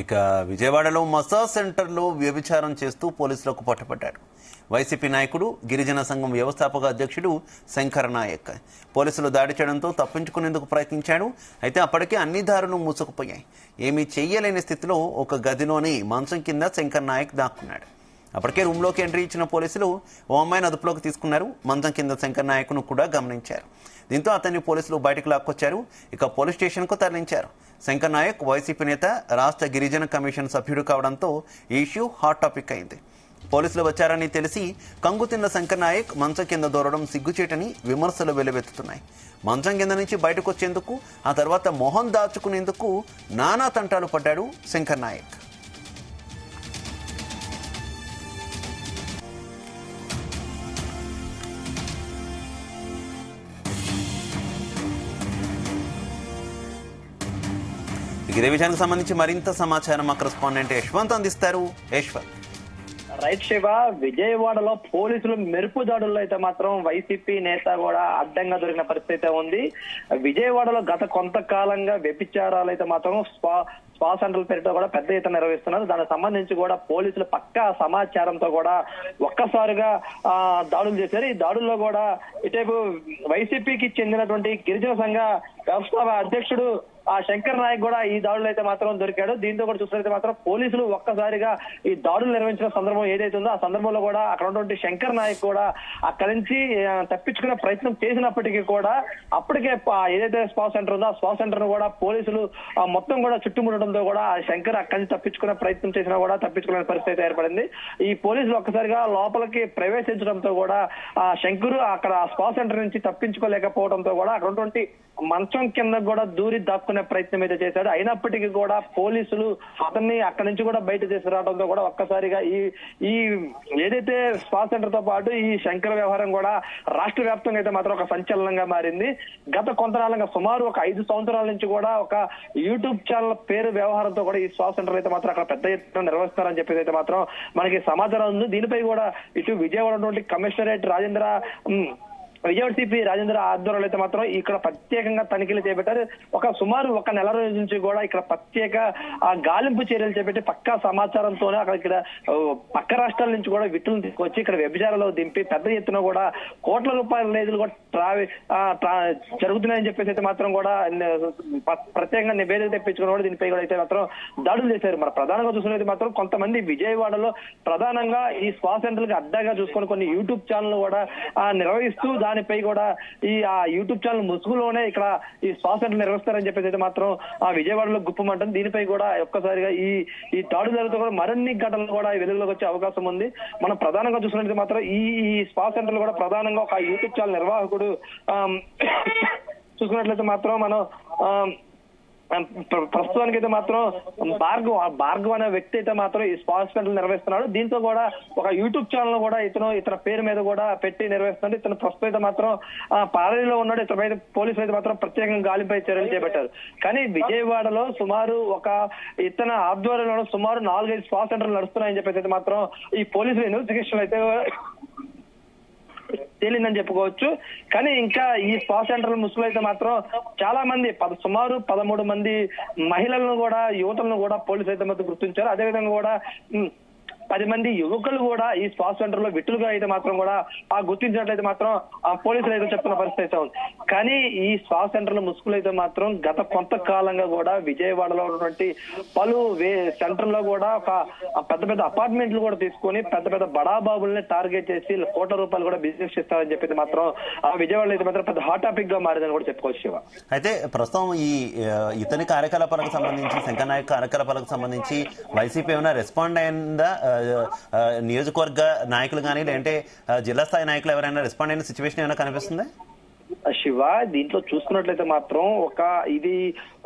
ఇక విజయవాడలో మసాజ్ సెంటర్లో వ్యభిచారం చేస్తూ పోలీసులకు పట్టుబడ్డాడు వైసీపీ నాయకుడు గిరిజన సంఘం వ్యవస్థాపక అధ్యక్షుడు శంకర్ నాయక్. పోలీసులు దాడి చేయడంతో తప్పించుకునేందుకు ప్రయత్నించాడు. అయితే అప్పటికే అన్ని దారులు మూసుకుపోయాయి. ఏమీ చెయ్యలేని స్థితిలో ఒక గదిలోని మంచం కింద శంకర్ నాయక్ దాక్కున్నాడు. అప్పటికే రూమ్లోకి ఎంట్రీ ఇచ్చిన పోలీసులు ఓ అమ్మాయిని అదుపులోకి తీసుకున్నారు. మంచం కింద శంకర్ నాయక్ను కూడా గమనించారు. దీంతో అతన్ని పోలీసులు బయటకు లాక్కొచ్చారు. ఇక పోలీస్ స్టేషన్కు తరలించారు. శంకర్ నాయక్ వైసీపీ నేత, రాష్ట్ర గిరిజన కమిషన్ సభ్యుడు కావడంతో ఈ ఇష్యూ హాట్ టాపిక్ అయింది. పోలీసులు వచ్చారని తెలిసి కంగుతిన్న శంకర్ నాయక్ మంచం కింద దూరడం సిగ్గుచేటని విమర్శలు వెలువెత్తుతున్నాయి. మంచం కింద నుంచి బయటకు వచ్చేందుకు, ఆ తర్వాత మొహం దాచుకునేందుకు నానా తంటాలు పడ్డాడు శంకర్ నాయక్. ఇదే విషయానికి సంబంధించి మరింత సమాచారం మా కరెస్పాండెంట్ యశ్వంత్ అందిస్తారు. యశ్వంత్. రైట్ శివ, విజయవాడలో పోలీసులు మెరుపు దాడుల్లో అయితే మాత్రం వైసీపీ నేత కూడా అడ్డంగా దొరికిన పరిస్థితి ఉంది. విజయవాడలో గత కొంతకాలంగా వ్యభిచారాలు అయితే మాత్రం స్పా సెంటర్ల పేరుతో కూడా పెద్ద ఎత్తున నిర్వహిస్తున్నారు. దానికి సంబంధించి కూడా పోలీసులు పక్కా సమాచారంతో కూడా ఒక్కసారిగా దాడులు చేశారు. ఈ దాడుల్లో కూడా ఇటేపు వైసీపీకి చెందినటువంటి గిరిజన సంఘ వ్యవస్థాపక అధ్యక్షుడు శంకర్ నాయక్ కూడా ఈ దాడులు అయితే మాత్రం దొరికాడు. దీంతో కూడా చూసినట్లయితే మాత్రం పోలీసులు ఒక్కసారిగా ఈ దాడులు నిర్వహించిన సందర్భం ఏదైతే ఉందో ఆ సందర్భంలో కూడా అక్కడ ఉన్నటువంటి శంకర్ నాయక్ కూడా అక్కడి నుంచి తప్పించుకునే ప్రయత్నం చేసినప్పటికీ కూడా అప్పటికే ఏదైతే స్పా సెంటర్ ఉందో ఆ స్పా సెంటర్ ను కూడా పోలీసులు మొత్తం కూడా చుట్టుముట్టడంతో కూడా శంకర్ అక్కడి నుంచి తప్పించుకునే ప్రయత్నం చేసినా కూడా తప్పించుకునే పరిస్థితి ఏర్పడింది. ఈ పోలీసులు ఒక్కసారిగా లోపలికి ప్రవేశించడంతో కూడా శంకర్ అక్కడ స్పా సెంటర్ నుంచి తప్పించుకోలేకపోవడంతో కూడా అక్కడ ఉన్నటువంటి మంచం కింద కూడా దూరి దాక్కునే ప్రయత్నం అయితే చేశాడు. అయినప్పటికీ కూడా పోలీసులు అతన్ని అక్కడి నుంచి కూడా బయట తీసుకురావడంతో కూడా ఒక్కసారిగా ఈ ఏదైతే స్పా సెంటర్ తో పాటు ఈ శంకర్ వ్యవహారం కూడా రాష్ట్ర వ్యాప్తంగా అయితే మాత్రం ఒక సంచలనంగా మారింది. గత కొంతకాలంగా సుమారు ఒక 5 సంవత్సరాల నుంచి కూడా ఒక యూట్యూబ్ ఛానల్ పేరు వ్యవహారంతో కూడా ఈ స్పా సెంటర్ అయితే మాత్రం అక్కడ పెద్ద ఎత్తున నిర్వహిస్తారని చెప్పేసి అయితే మాత్రం మనకి సమాచారం ఉంది. దీనిపై కూడా ఇటు విజయవాడ ఉన్నటువంటి కమిషనరేట్ విజయవాడ సిపి రాజేంద్ర ఆధ్వర్యంలో అయితే మాత్రం ఇక్కడ ప్రత్యేకంగా తనిఖీలు చేపట్టారు. సుమారు ఒక నెల రోజుల నుంచి కూడా ఇక్కడ ప్రత్యేక గాలింపు చర్యలు చేపట్టి పక్కా సమాచారంతోనే ఇక్కడ పక్క రాష్ట్రాల నుంచి కూడా విట్టులను తీసుకొచ్చి ఇక్కడ వ్యభిచారంలో దింపి పెద్ద ఎత్తున కూడా కోట్ల రూపాయల నిధులు కూడా జరుగుతున్నాయని చెప్పేసి అయితే మాత్రం కూడా ప్రత్యేకంగా నివేదిక తెప్పించుకుని కూడా దీనిపై కూడా అయితే మాత్రం దాడులు చేశారు. మన ప్రధానంగా చూసుకునేది మాత్రం కొంతమంది విజయవాడలో ప్రధానంగా ఈ స్పా సెంటర్ కి అడ్డాగా చూసుకొని కొన్ని యూట్యూబ్ ఛానల్ కూడా నిర్వహిస్తూ దానిపై కూడా ఈ యూట్యూబ్ ఛానల్ ముసుగులోనే ఇక్కడ ఈ స్పా సెంటర్ నిర్వహిస్తారని చెప్పేసి అయితే మాత్రం విజయవాడలో గుప్పమంటుంది. దీనిపై కూడా ఒక్కసారిగా ఈ దాడులతో కూడా మరిన్ని ఘటనలు కూడా వెలుగులోకి వచ్చే అవకాశం ఉంది. మనం ప్రధానంగా చూసినట్లయితే మాత్రం ఈ స్పా సెంటర్ లో కూడా ప్రధానంగా ఒక యూట్యూబ్ ఛానల్ నిర్వాహకుడు చూసుకున్నట్లయితే మాత్రం మనం ప్రస్తుతానికి అయితే మాత్రం భార్గవ్ అనే వ్యక్తి అయితే మాత్రం ఈ స్పా సెంటర్ నిర్వహిస్తున్నాడు. దీంతో కూడా ఒక యూట్యూబ్ ఛానల్ కూడా ఇతర పేరు మీద కూడా పెట్టి నిర్వహిస్తున్నాడు. ఇతను ప్రస్తుతం అయితే మాత్రం పాలనలో ఉన్నాడు. ఇతర మీద పోలీసులు అయితే మాత్రం ప్రత్యేకంగా గాలింపై చర్యలు చేపట్టారు. కానీ విజయవాడలో సుమారు ఇతని ఆధ్వర్యంలో సుమారు 4-5 స్పా సెంటర్లు నడుస్తున్నాయని చెప్పేసి అయితే మాత్రం ఈ పోలీసులు ఇన్వెస్టిగేషన్ అయితే తేలిందని చెప్పుకోవచ్చు. కానీ ఇంకా ఈ స్పా సెంటర్ ముసుగులు అయితే మాత్రం చాలా మంది సుమారు 13 మంది మహిళలను కూడా యువతలను కూడా పోలీసులు అయితే మాత్రం గుర్తించారు. అదేవిధంగా కూడా 10 మంది యువకులు కూడా ఈ స్పా సెంటర్ లో విట్టులుగా అయితే మాత్రం కూడా గుర్తించినట్లయితే మాత్రం పోలీసులు అయితే చెప్తున్న పరిస్థితి అయితే ఉంది. కానీ ఈ స్పా సెంటర్ లో ముసుగులు అయితే మాత్రం గత కొంతకాలంగా కూడా విజయవాడలో ఉన్నటువంటి పలు సెంటర్ లో కూడా పెద్ద పెద్ద అపార్ట్మెంట్లు కూడా తీసుకొని పెద్ద బడాబాబుల్ని టార్గెట్ చేసి కోట్ల రూపాయలు కూడా బిజినెస్ చేస్తారని చెప్పేసి మాత్రం విజయవాడలో అయితే మాత్రం పెద్ద హాట్ టాపిక్ గా మారిందని కూడా చెప్పుకోవచ్చు. అయితే ప్రస్తుతం ఇతని కార్యకలాపాలకు సంబంధించి, శంకర్ నాయక్ కార్యకలాపాలకు సంబంధించి వైసీపీ ఏమైనా రెస్పాండ్ అయిందా? నియోజకవర్గ నాయకులు కానీ లేదంటే జిల్లా స్థాయి నాయకులు ఎవరైనా రెస్పాండ్ అయిన సిచ్యువేషన్ ఏమైనా కనిపిస్తుందా? శివ, దీంట్లో చూసుకున్నట్లయితే మాత్రం ఇది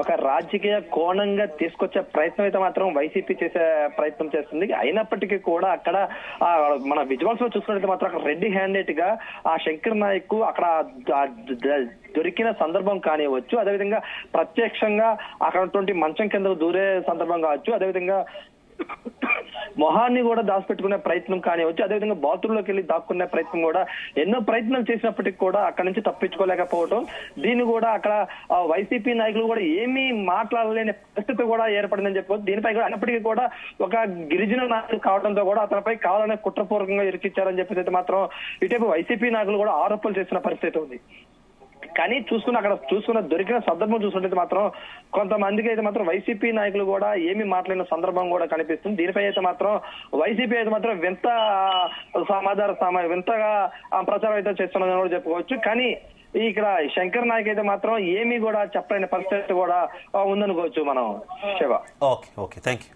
ఒక రాజకీయ కోణంగా తీసుకొచ్చే ప్రయత్నం అయితే మాత్రం వైసీపీ చేసే ప్రయత్నం చేస్తుంది. అయినప్పటికీ కూడా అక్కడ మన విజువల్స్ లో చూసుకున్నట్లయితే మాత్రం అక్కడ రెడ్డి హ్యాండెడ్ గా శంకర్ నాయక్ అక్కడ దొరికిన సందర్భం కానివ్వచ్చు, అదేవిధంగా ప్రత్యక్షంగా అక్కడ మంచం కింద దూరే సందర్భం కావచ్చు, అదేవిధంగా మొహాన్ని కూడా దాచిపెట్టుకునే ప్రయత్నం కానివచ్చు, అదేవిధంగా బాత్రూంలోకి వెళ్ళి దాక్కునే ప్రయత్నం కూడా ఎన్నో ప్రయత్నాలు చేసినప్పటికీ కూడా అక్కడి నుంచి తప్పించుకోలేకపోవడం, దీన్ని కూడా అక్కడ వైసీపీ నాయకులు కూడా ఏమీ మాట్లాడలేని పరిస్థితి కూడా ఏర్పడిందని చెప్పుకోవచ్చు. దీనిపై కూడా అయినప్పటికీ కూడా ఒక గిరిజన నాయకులు కావడంతో కూడా అతనిపై కావాలనే కుట్రపూర్వకంగా ఇరికిచ్చారని చెప్పేసి అయితే మాత్రం ఇటువైపు వైసీపీ నాయకులు కూడా ఆరోపణలు చేస్తున్న పరిస్థితి ఉంది. కానీ చూసుకున్న దొరికిన సందర్భం చూసుకుంటే మాత్రం కొంతమందికి అయితే మాత్రం వైసీపీ నాయకులు కూడా ఏమి మాట్లాడిన సందర్భం కూడా కనిపిస్తుంది. దీనిపై అయితే మాత్రం వైసీపీ అయితే మాత్రం వింతగా ప్రచారం అయితే చేస్తున్నదని కూడా చెప్పుకోవచ్చు. కానీ ఇక్కడ శంకర్ నాయక్ అయితే మాత్రం ఏమీ కూడా చెప్పలేని పరిస్థితి కూడా ఉందనుకోవచ్చు మనం. శివ. Okay, thank you.